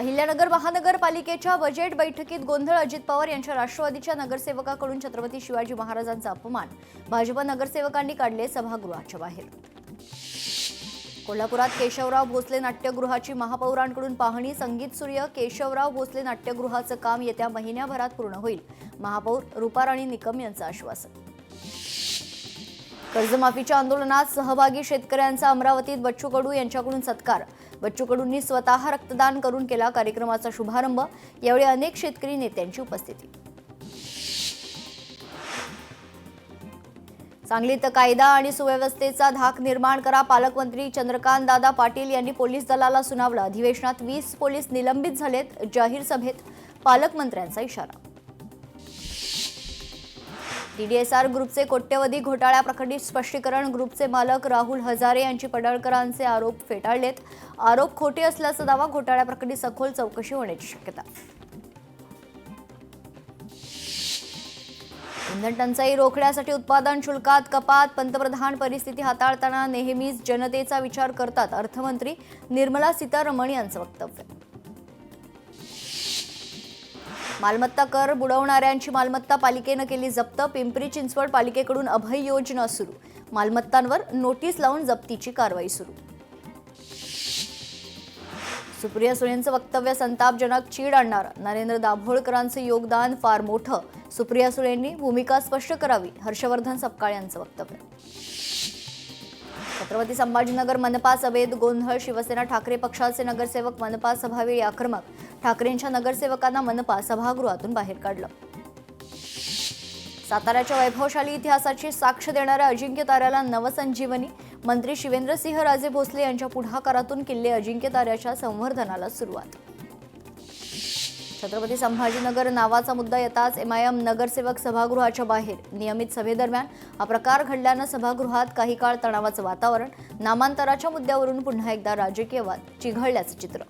अहिल्यानगर महानगरपालिकेच्या बजेट बैठकीत गोंधळ. अजित पवार यांच्या राष्ट्रवादीच्या नगरसेवकाकडून छत्रपती शिवाजी महाराजांचा अपमान. भाजप नगरसेवकांनी काढले सभागृहाच्या बाहेर. कोल्हापुरात केशवराव भोसले नाट्यगृहाची महापौरांकडून पाहणी. संगीत सूर्य केशवराव भोसले नाट्यगृहाचं काम येत्या महिन्याभरात पूर्ण होईल. महापौर रूपाराणी निकम यांचं आश्वासन. कर्जमाफीच्या आंदोलनात सहभागी शेतकऱ्यांचा अमरावतीत बच्चू कडू यांच्याकडून सत्कार. बच्चू कडूंनी स्वतः रक्तदान करून केला कार्यक्रमाचा शुभारंभ. यावेळी अनेक शेतकरी नेत्यांची उपस्थिती. सांगलीत कायदा आणि सुव्यवस्थेचा धाक निर्माण करा. पालकमंत्री चंद्रकांत दादा पाटील यांनी पोलीस दलाला सुनावलं. अधिवेशनात 20 पोलीस निलंबित झालेत. जाहीर सभेत पालकमंत्र्यांचा इशारा. DDSR ग्रुपचे कोट्यवधी घोटाळ्याप्रकरणी स्पष्टीकरण. ग्रुपचे मालक राहुल हजारे यांची पडळकरांचे आरोप फेटाळलेत. आरोप खोटे असल्याचा दावा. घोटाळ्याप्रकरणी सखोल चौकशी होण्याची शक्यता. इंधन टंचाई रोखण्यासाठी उत्पादन शुल्कात कपात. पंतप्रधान परिस्थिती हाताळताना नेहमीच जनतेचा विचार करतात. अर्थमंत्री निर्मला सीतारमण यांचं वक्तव्य. मालमत्ता कर बुडवणाऱ्यांची मालमत्ता पालिकेनं केली जप्त. पिंपरी चिंचवड पालिकेकडून अभय योजना सुरू. मालमत्तांवर नोटीस लावून जप्तीची कारवाई सुरू. सुप्रिया सुळेंचं वक्तव्य संतापजनक, चीड आणणार. नरेंद्र दाभोळकरांचं योगदान फार मोठं. सुप्रिया सुळेंनी भूमिका स्पष्ट करावी. हर्षवर्धन सपकाळ यांचं वक्तव्य. छत्रपती संभाजीनगर मनपा सभेत गोंधळ. शिवसेना ठाकरे पक्षाचे नगरसेवक मनपा सभावेळी आक्रमक. ठाकरेंच्या नगरसेवकांना मनपा सभागृहातून बाहेर काढलं. साताऱ्याच्या वैभवशाली इतिहासाची साक्ष देणाऱ्या अजिंक्य ताऱ्याला नवसंजीवनी. मंत्री शिवेंद्रसिंहराजे भोसले यांच्या पुढाकारातून किल्ले अजिंक्य ताऱ्याच्या संवर्धनाला सुरुवात. छत्रपती संभाजीनगर नावाचा मुद्दा येताच MIM नगरसेवक सभागृहाच्या बाहेर. नियमित सभेदरम्यान हा प्रकार घडल्यानं सभागृहात काही काळ तणावाचं वातावरण. नामांतराच्या मुद्द्यावरून पुन्हा एकदा राजकीय वाद चिघळल्याचं चित्र.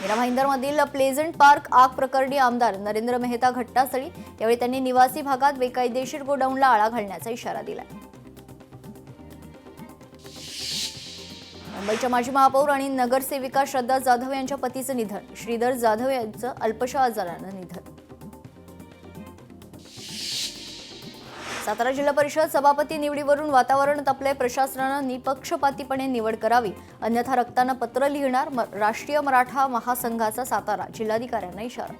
मीरा भाईंदरमधील प्लेझंट पार्क आग प्रकरणी आमदार नरेंद्र मेहता घटनास्थळी. यावेळी त्यांनी निवासी भागात बेकायदेशीर गोडाऊनला आळा घालण्याचा इशारा दिला. मुंबईच्या माजी महापौर आणि नगरसेविका श्रद्धा जाधव यांच्या पतीचं निधन. श्रीधर जाधव यांचं अल्पशा आजारानं निधन. सातारा जिल्हा परिषद सभापती निवडीवरून वातावरण तपले. प्रशासनानं निपक्षपातीपणे निवड करावी, अन्यथा रक्तानं पत्र लिहिणार. राष्ट्रीय मराठा महासंघाचा सातारा जिल्हाधिकाऱ्यांना इशारा.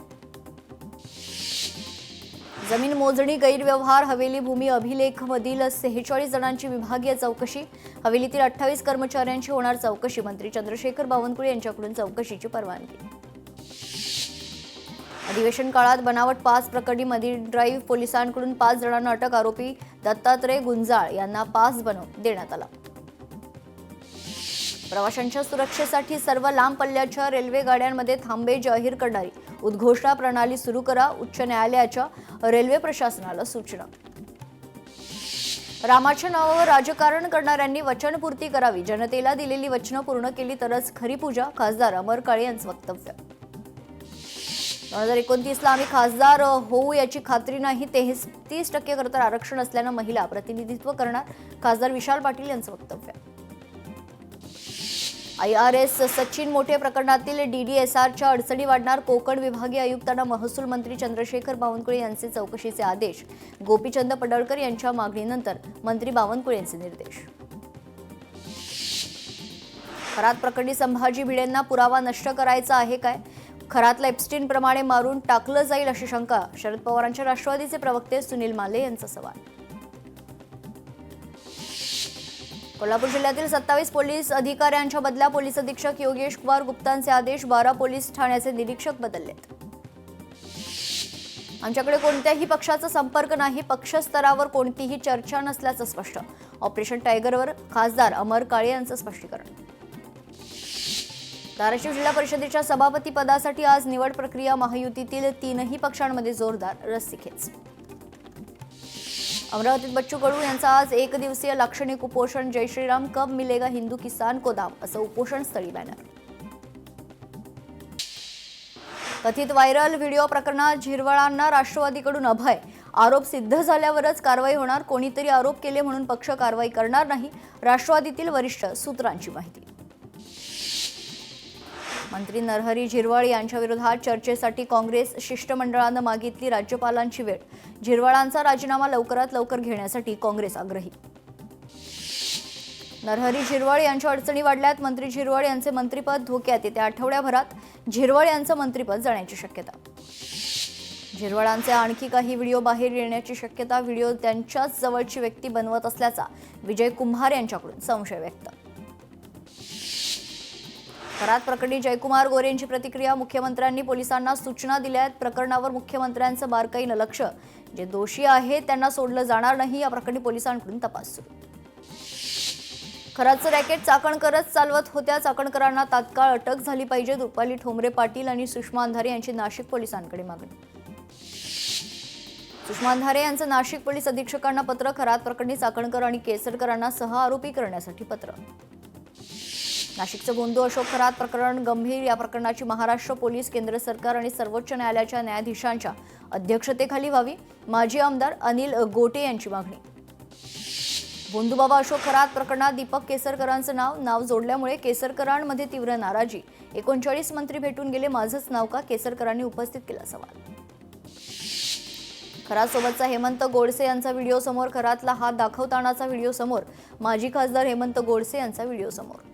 जमीन मोजणी गैरव्यवहार. हवेली भूमी अभिलेखमधील 46 जणांची विभागीय चौकशी. हवेलीतील 28 कर्मचाऱ्यांची होणार चौकशी. मंत्री चंद्रशेखर बावनकुळे यांच्याकडून चौकशीची परवानगी. अधिवेशन काळात बनावट पास प्रकरणी मरीन ड्राईव्ह पोलिसांकडून 5 जणांना अटक. आरोपी दत्तात्रय गुंजाळ यांना पास बनवून देण्यात आला. प्रवाशांच्या सुरक्षेसाठी सर्व लांब पल्ल्याच्या रेल्वे गाड्यांमध्ये थांबे जाहीर करणारी उद्घोषणा प्रणाली सुरू करा. उच्च न्यायालयाच्या रेल्वे प्रशासनाला सूचना. रामाच्या नावावर राजकारण करणाऱ्यांनी वचनपूर्ती करावी. जनतेला दिलेली वचनं पूर्ण केली तरच खरी पूजा. खासदार अमर काळे यांचं वक्तव्य. 2029ला आम्ही खासदार होऊ याची खात्री नाही. 33% आरक्षण असल्यानं महिला प्रतिनिधित्व करणार. खासदार विशाल पाटील यांचं वक्तव्य. IRS सचिन मोठे प्रकरणातील DDSRच्या अडचणी वाढणार. कोकण विभागीय आयुक्तांना महसूल मंत्री चंद्रशेखर बावनकुळे यांचे चौकशीचे आदेश. गोपीचंद पडळकर यांच्या मागणीनंतर मंत्री बावनकुळे यांचे निर्देश. खरात प्रकरणी संभाजी भिडेंना पुरावा नष्ट करायचा आहे काय? खरातला एप्स्टीन प्रमाणे मारून टाकलं जाईल अशी शंका. शरद पवारांच्या राष्ट्रवादीचे प्रवक्ते सुनील माले यांचा सवाल. कोल्हापूर जिल्ह्यातील 27 पोलीस अधिकाऱ्यांच्या बदल्या. पोलीस अधीक्षक योगेश कुमार गुप्तांचे आदेश. 12 पोलीस ठाण्याचे निरीक्षक बदललेत. आमच्याकडे कोणत्याही पक्षाचा संपर्क नाही. पक्षस्तरावर कोणतीही चर्चा नसल्याचं स्पष्ट. ऑपरेशन टायगरवर खासदार अमर काळे यांचं स्पष्टीकरण. धाराशिव जिल्हा परिषदेच्या सभापती पदासाठी आज निवड प्रक्रिया. महायुतीतील 3ही पक्षांमध्ये जोरदार रस्सीखेच. अमरावतीत बच्चू कडू यांचा आज 1 दिवसीय लाक्षणिक उपोषण. जय श्रीराम कब मिलेगा हिंदू किसान को दाम असं उपोषण स्थळी बॅनर. कथित व्हायरल व्हिडिओ प्रकरणात झिरवळांना राष्ट्रवादीकडून अभय. आरोप सिद्ध झाल्यावरच कारवाई होणार. कोणीतरी आरोप केले म्हणून पक्ष कारवाई करणार नाही. राष्ट्रवादीतील वरिष्ठ सूत्रांची माहिती. मंत्री नरहरी झिरवळ यांच्या विरोधात चर्चेसाठी काँग्रेस शिष्टमंडळानं मागितली राज्यपालांची वेळ. झिरवळांचा राजीनामा लवकरात लवकर घेण्यासाठी काँग्रेस आग्रही. नरहरी झिरवळ यांच्या अडचणी वाढल्यात. मंत्री झिरवळ यांचे मंत्रिपद धोक्यात. येत्या आठवड्याभरात झिरवळ यांचं मंत्रिपद जाण्याची शक्यता. झिरवळांचे आणखी काही व्हिडिओ बाहेर येण्याची शक्यता. व्हिडिओ त्यांच्याच जवळची व्यक्ती बनवत असल्याचा विजय कुंभार यांच्याकडून संशय व्यक्त. करात प्रकरणी जयकुमार गोरेंची प्रतिक्रिया. मुख्यमंत्र्यांनी पोलिसांना सूचना दिल्या आहेत. प्रकरणावर मुख्यमंत्र्यांचं बारकाईनं लक्ष. जे दोषी आहेत त्यांना सोडलं जाणार नाही. या प्रकरणी पोलिसांकडून तपास सुरू. खरातचं रॅकेट चाकणकरच चालवत होत्या. चाकणकरांना तात्काळ अटक झाली पाहिजे. रुपाली ठोंबरे पाटील आणि सुषमा अंधारे यांची नाशिक पोलिसांकडे मागणी. सुषमा अंधारे यांचं नाशिक पोलीस अधीक्षकांना पत्र. खरात प्रकरणी चाकणकर आणि केसरकरांना सह आरोपी करण्यासाठी पत्र. नाशिकचं गोंदू अशोक खरात प्रकरण गंभीर. या प्रकरणाची महाराष्ट्र पोलीस, केंद्र सरकार आणि सर्वोच्च न्यायालयाच्या न्यायाधीशांच्या अध्यक्षतेखाली व्हावी. माजी आमदार अनिल गोटे यांची मागणी. गोंदूबाबा अशोक खरात प्रकरणात दीपक केसरकरांचं नाव जोडल्यामुळे केसरकरांमध्ये तीव्र नाराजी. 39 मंत्री भेटून गेले, माझंच नाव का? केसरकरांनी उपस्थित केला सवाल. खरातसोबतचा हेमंत गोडसे यांचा व्हिडिओ समोर. खरातला हात दाखवतानाचा व्हिडिओ समोर. माजी खासदार हेमंत गोडसे यांचा व्हिडिओ समोर.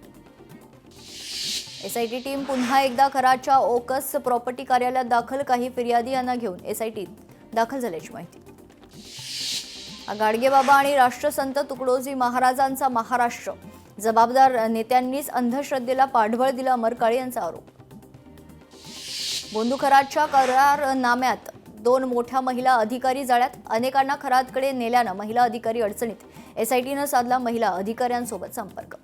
एसआयटी टीम पुन्हा एकदा खरातच्या ओकस प्रॉपर्टी कार्यालयात दाखल. काही फिर्यादी यांना घेऊन एसआयटीत दाखल झाल्याची माहिती. गाडगेबाबा आणि राष्ट्रसंत तुकडोजी महाराजांचा महाराष्ट्र. जबाबदार नेत्यांनीच अंधश्रद्धेला पाठबळ दिलं, अमर काळे यांचा आरोप. गोंदू खरातच्या करारनाम्यात 2 मोठ्या महिला अधिकारी जाळ्यात. अनेकांना खरातकडे नेल्यानं महिला अधिकारी अडचणीत. एसआयटीनं साधला महिला अधिकाऱ्यांसोबत संपर्क.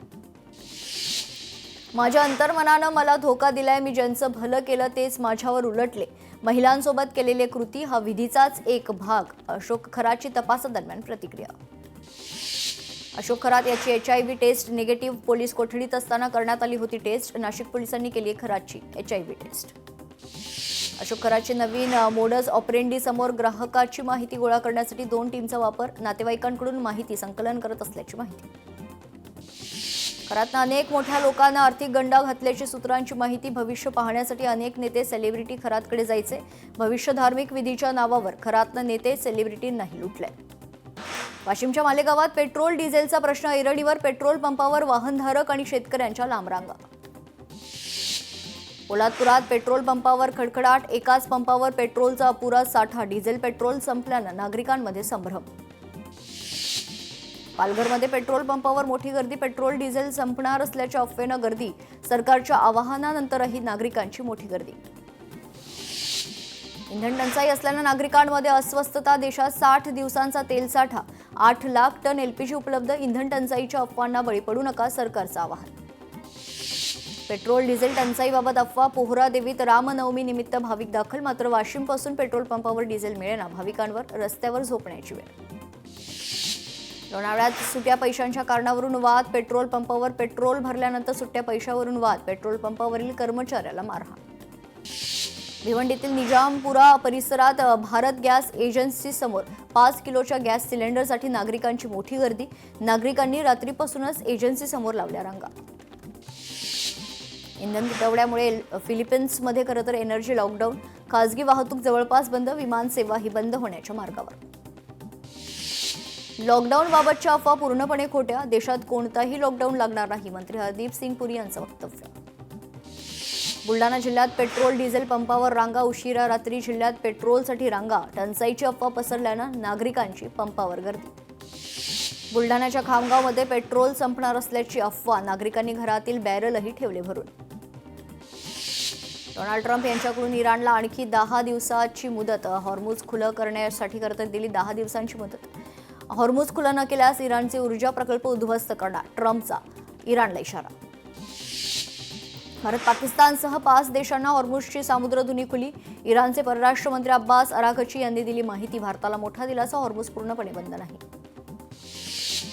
माझ्या अंतर्मनानं मला धोका दिलाय. मी ज्यांचं भलं केलं तेच माझ्यावर उलटले. महिलांसोबत केलेले कृती हा विधीचाच एक भाग. अशोक खरातची तपासादरम्यान प्रतिक्रिया. अशोक खरात याची HIV टेस्ट निगेटिव्ह. पोलीस कोठडीत असताना करण्यात आली होती टेस्ट. नाशिक पोलिसांनी केली खरातची HIV टेस्ट. अशोक खरातचे नवीन मोडस ऑपरेंडी समोर. ग्राहकाची माहिती गोळा करण्यासाठी 2 टीमचा वापर. नातेवाईकांकडून माहिती संकलन करत असल्याची माहिती. खरातनं अनेक मोठ्या लोकांना आर्थिक गंडा घातल्याची सूत्रांची माहिती. भविष्य पाहण्यासाठी अनेक नेते सेलिब्रिटी खरातकडे जायचे. भविष्य धार्मिक विधीच्या नावावर खरातनं नेते सेलिब्रिटींनाही लुटले. वाशिमच्या मालेगावात पेट्रोल डिझेलचा प्रश्न. ऐरणीवर पेट्रोल पंपावर वाहनधारक आणि शेतकऱ्यांच्या लांब रांगा. पोलादपुरात पेट्रोल पंपावर खडखडाट. एकाच पंपावर पेट्रोलचा अपुरा साठा. डिझेल पेट्रोल संपल्यानं नागरिकांमध्ये संभ्रम. पालघरमध्ये पेट्रोल पंपावर मोठी गर्दी. पेट्रोल डिझेल संपणार असल्याच्या अफवेनं गर्दी. सरकारच्या आवाहनानंतरही नागरिकांची मोठी गर्दी. इंधन टंचाई असल्यानं नागरिकांमध्ये अस्वस्थता. देशात 60 दिवसांचा तेल साठा. 8 लाख टन LPG उपलब्ध. इंधन टंचाईच्या अफवांना बळी पडू नका, सरकारचं आवाहन. पेट्रोल डिझेल टंचाईबाबत अफवा. पोहरा देवीत रामनवमी निमित्त भाविक दाखल. मात्र वाशिमपासून पेट्रोल पंपावर डिझेल मिळेना. भाविकांवर रस्त्यावर झोपण्याची वेळ. लोणावळ्यात सुट्या पैशांच्या कारणावरून वाद. पेट्रोल पंपावर पेट्रोल भरल्यानंतर सुट्ट्या पैशावरून वाद. पेट्रोल पंपावरील कर्मचाऱ्याला मारहाण. भिवंडीतील निजामपुरा परिसरात भारत गॅस एजन्सी समोर 5 किलोच्या गॅस सिलेंडरसाठी नागरिकांची मोठी गर्दी. नागरिकांनी रात्रीपासूनच एजन्सी समोर लावल्या रांगा. इंधन तुटवड्यामुळे फिलिपिन्समध्ये खरं तर एनर्जी लॉकडाऊन. खासगी वाहतूक जवळपास बंद. विमानसेवाही बंद होण्याच्या मार्गावर. लॉकडाऊनबाबतच्या अफवा पूर्णपणे खोट्या. देशात कोणताही लॉकडाऊन लागणार नाही. मंत्री हरदीप सिंग पुरी यांचं वक्तव्य. बुलढाणा जिल्ह्यात पेट्रोल डिझेल पंपावर रांगा. उशिरा रात्री जिल्ह्यात पेट्रोलसाठी रांगा. टंचाईची अफवा पसरल्यानं नागरिकांची पंपावर गर्दी. बुलढाण्याच्या खामगावमध्ये पेट्रोल संपणार असल्याची अफवा. नागरिकांनी घरातील बॅरलही ठेवले भरून. डोनाल्ड ट्रम्प यांच्याकडून इराणला आणखी 10 दिवसाची मुदत. हॉर्मुझ खुलं करण्यासाठी करत दिली 10 दिवसांची मुदत. हॉर्मुझ खुलं न केल्यास इराणचे ऊर्जा प्रकल्प उद्ध्वस्त करणार. ट्रम्पचा इराणला इशारा. भारत पाकिस्तानसह 5 देशांना हॉर्मुझची सामुद्रधुनी खुली. इराणचे परराष्ट्र मंत्री अब्बास अराघची यांनी दिली माहिती. भारताला मोठा दिलासा. हॉर्मुझ पूर्णपणे बंद नाही.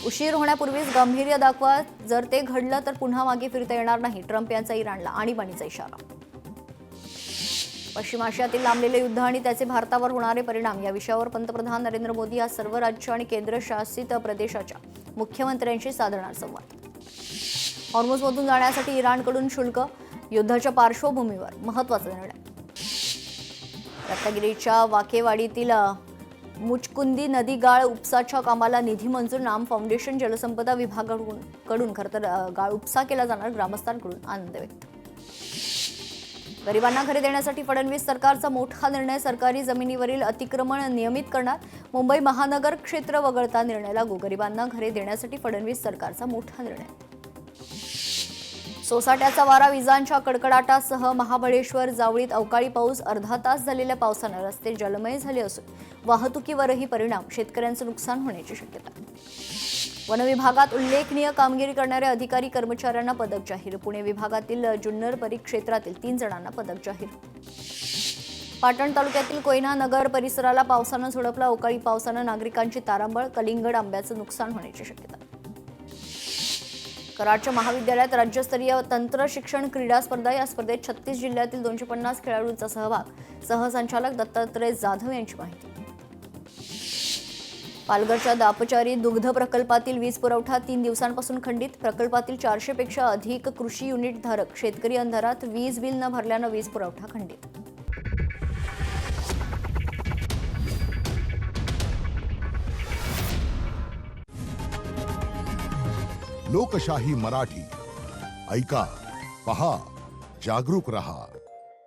उशीर होण्यापूर्वीच गांभीर्य दाखवा. जर ते घडलं तर पुन्हा मागे फिरता येणार नाही. ट्रम्प यांचा इराणला आणीबाणीचा इशारा. पश्चिम आशियातील लांबलेले युद्ध आणि त्याचे भारतावर होणारे परिणाम या विषयावर पंतप्रधान नरेंद्र मोदी आज सर्व राज्य आणि केंद्रशासित प्रदेशाच्या मुख्यमंत्र्यांशी साधणार संवाद. हॉर्मुझमधून जाण्यासाठी इराणकडून शुल्क. युद्धाच्या पार्श्वभूमीवर महत्त्वाचा निर्णय. रत्नागिरीच्या वाकेवाडीतील मुचकुंदी नदी गाळ उपसाच्या कामाला निधी मंजूर. नाम फाउंडेशन जलसंपदा विभागाकडून खरं तर गाळ उपसा केला जाणार. ग्रामस्थांकडून आनंद व्यक्त. गरिबांना घरे देण्यासाठी फडणवीस सरकारचा मोठा निर्णय. सरकारी जमिनीवरील अतिक्रमण नियमित करणार. मुंबई महानगर क्षेत्र वगळता निर्णय लागू. गरिबांना घरे देण्यासाठी फडणवीस सरकारचा मोठा निर्णय. सोसाट्याचा वारा, विजांच्या कडकडाटासह महाबळेश्वर जावळीत अवकाळी पाऊस. अर्धा तास झालेल्या पावसानं रस्ते जलमय झाले असून वाहतुकीवरही परिणाम. शेतकऱ्यांचं नुकसान होण्याची शक्यता. वन विभागात उल्लेखनीय कामगिरी करणाऱ्या अधिकारी कर्मचाऱ्यांना पदक जाहीर. पुणे विभागातील जुन्नर परिक्षेत्रातील 3 जणांना पदक जाहीर. पाटण तालुक्यातील कोयना नगर परिसराला पावसानं झोडपलं. अवकाळी पावसानं नागरिकांची तारांबळ. कलिंगड आंब्याचं नुकसान होण्याची शक्यता. कराडच्या महाविद्यालयात राज्यस्तरीय तंत्र शिक्षण क्रीडा स्पर्धा. या स्पर्धेत 36 जिल्ह्यातील 250 खेळाडूंचा सहभाग. सहसंचालक दत्तात्रय जाधव यांची माहिती. पालघरच्या दापचारी दुग्ध प्रकल्पातील वीज पुरवठा 3 दिवसांपासून खंडित. प्रकल्पातील 400 पेक्षा अधिक कृषी युनिट धारक शेतकरी अंधारात. वीज बिल न भरल्यानं वीज पुरवठा खंडित. लोकशाही मराठी ऐका, पहा, जागरूक रहा.